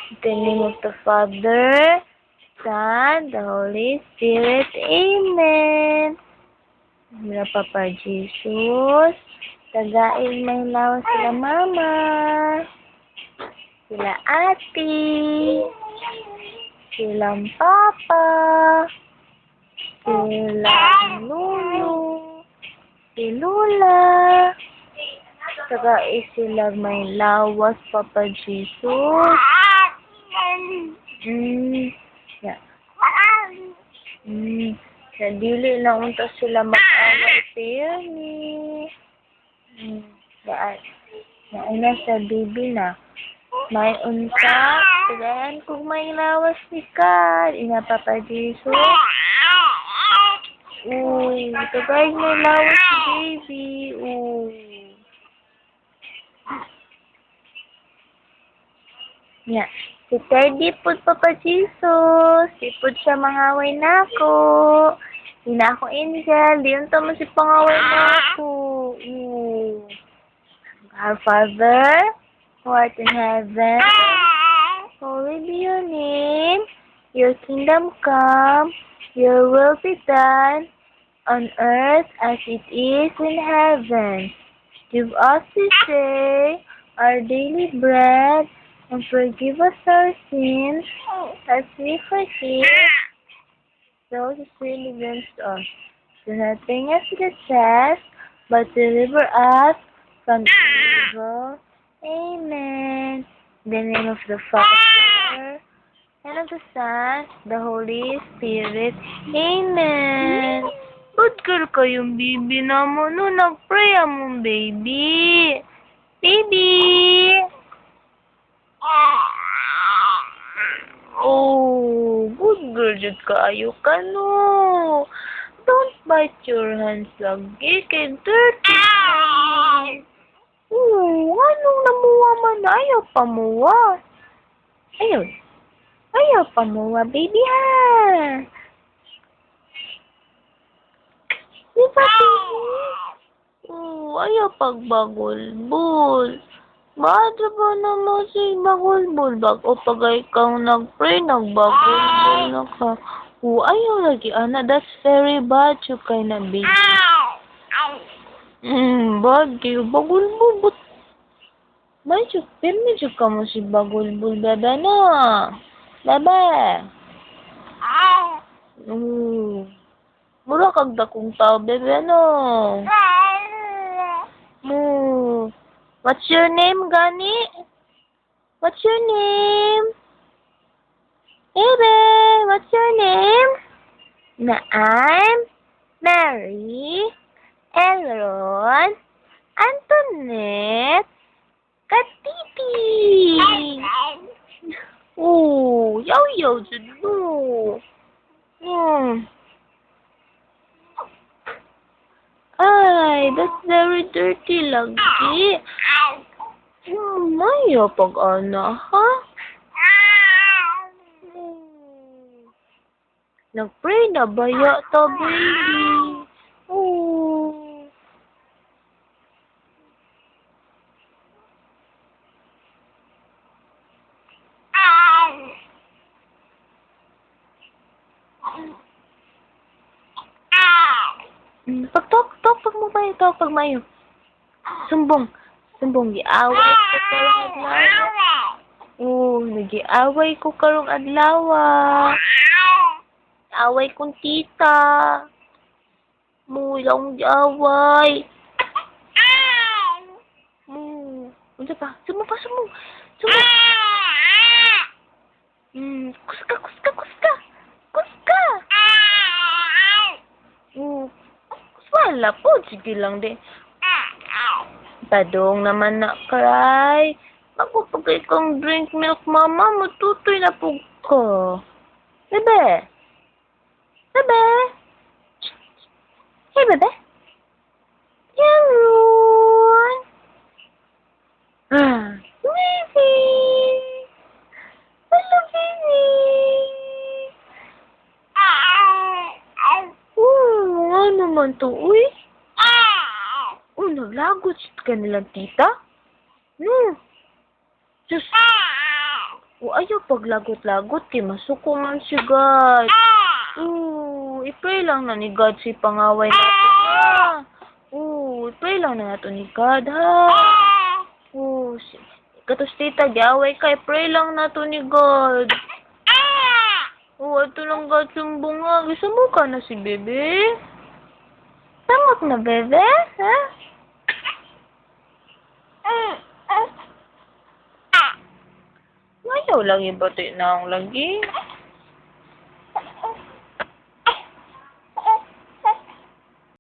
In the name of the Father, Son, the Holy Spirit. Amen. Mula Papa Jesus, tagain may lawas sila Mama, sila Ate, silang Papa, silang Lulu, si Lula, tagain sila may lawas Papa Jesus. Yeah. Sa dili lang unta sila mag-away pero ni. Daan. Na sa baby na. May unta. Tagayan kung may lawas ni God. Ina Papa Jesus. Uy, tagayan may lawas si baby. Uy. Yeah. Si Teddy pud Papa Jesus. Si pud siya mangaway na ako. Di na ako angel. Di unta mo si pangaway na ako. Our Father, who art in heaven, holy be your name. Your kingdom come. Your will be done on earth as it is in heaven. Give us this day our daily bread. And forgive us our sins, as we forgive those who sin against us. Do not bring us to the test, but deliver us from evil. Amen. In the name of the Father, and of the Son, the Holy Spirit. Amen. Good girl kayong baby naman. No, nag-pray among baby. Baby! Oh, good girl jud kaayo ka no. Don't bite your hands lagi kay dirty. Anong namuwa man? Ayaw pamuwa. Ayun. Ayaw pamuwa, baby ha. Di ba, baby? Ayaw pagbagol-bol. Bada ba naman si bagol-bol? O pagay kang nag-pray, nagbagol-bol na ka. Ayaw lagi, ana. That's very bad, you kay na baby. Bad kayo. Bagol-bol, but... Pirmi ka mo si bagol-bol, bebe na. Bebe. Mura kag dakong tao, bebe no. What's your name, Gani? What's your name? Baby, what's your name? I'm Mary, Elron, Antoinette, Katiti. Yaw-yaw dyan mo. Ay, that's very dirty lagi. Mayo pag-ana, ha? Nag-pray na baya ta, baby. Pag mo ba ito? Pag mayo. Sumbong, giaway ko karong adlaw. Nagiaway ko karong adlaw. Away kong tita. Lang giaway. Unsa pa? Sumo. Kuska. Wala po, sige lang din. Padong naman na cry. Ako pagay kang drink milk, mama, matutoy na po ko. Bebe? Hey, bebe? Yaron? Baby! Hello, baby! Ano naman to, uy? Naglagot ka nilang tita? Just O ayaw paglagot-lagot kay masuko man si God. I-pray lang na ni God si pangaway natin ha. I-pray lang na nato ni God ha. Katos tita, giaway kay pray lang nato ni God. Ato lang God sumbong nga. Gisumo ka na si bebe? Samot na bebe? Ha? Ngayaw lang iba na ang lagi.